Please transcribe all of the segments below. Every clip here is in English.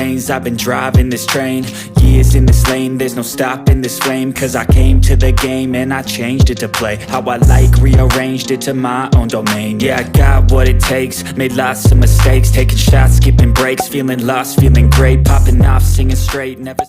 lanes, I've been driving this train. Years in this lane, there's no stopping this flame. Cause I came to the game and I changed it to play how I like, rearranged it to my own domain. Yeah, I got what it takes, made lots of mistakes, taking shots, skipping breaks, feeling lost, feeling great, popping off, singing straight, never.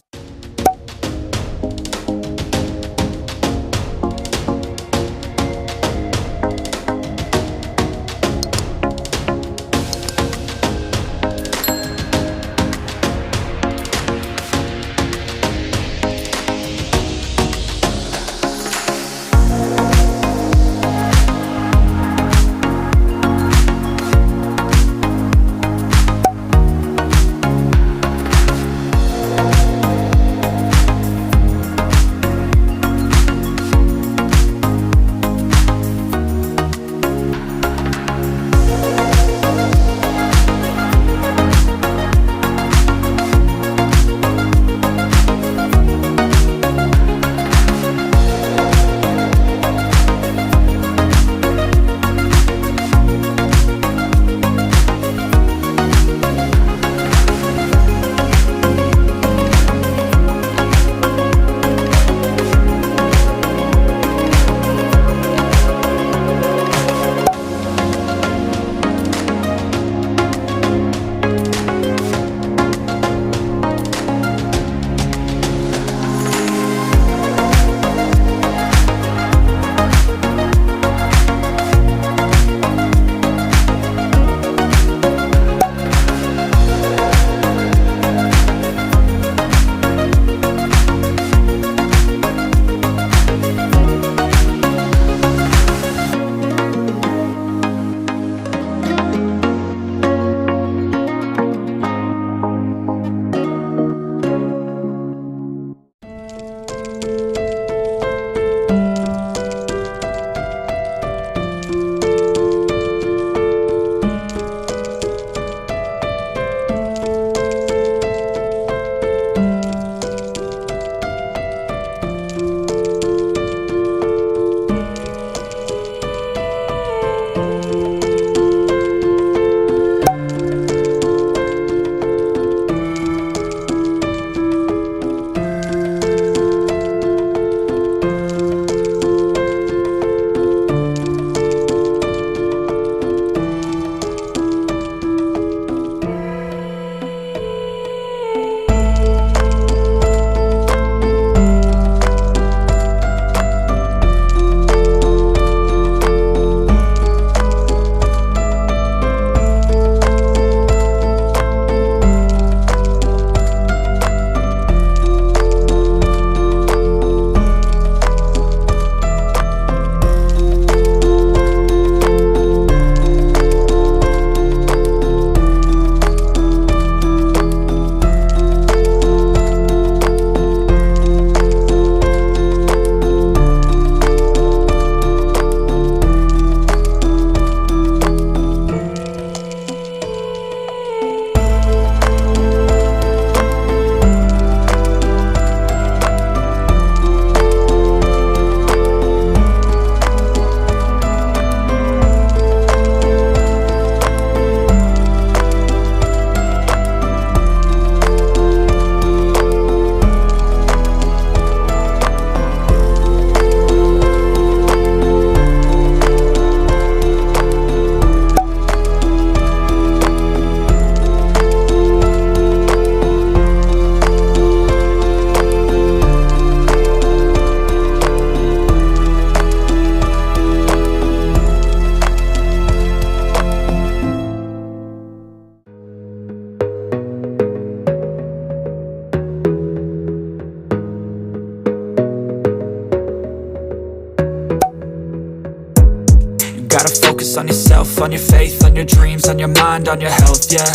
Gotta focus on yourself, on your faith, on your dreams, on your mind, on your health, yeah.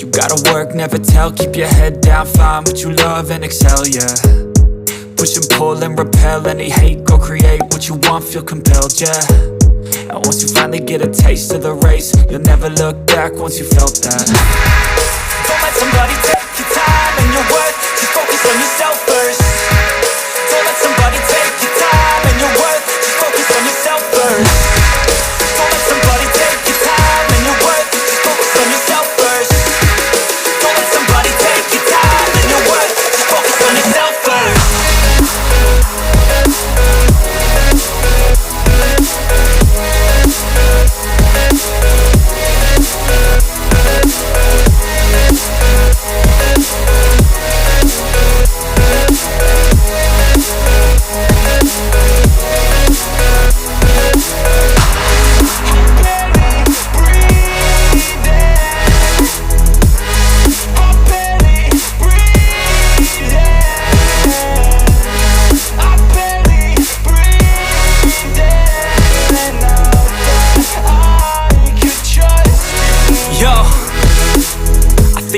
You gotta work, never tell, keep your head down, find what you love and excel, yeah. Push and pull and repel any hate, go create what you want, feel compelled, yeah. And once you finally get a taste of the race, you'll never look back once you felt that. Don't let somebody take your time and your worth, just focus on yourself first. Don't let somebody take your time and your worth, just focus on yourself first. Don't let somebody take your time and your worth, just focus on yourself first. Don't let somebody take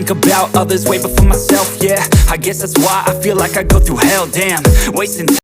think about others way before myself, yeah. I guess that's why I feel like I go through hell, damn. Wasting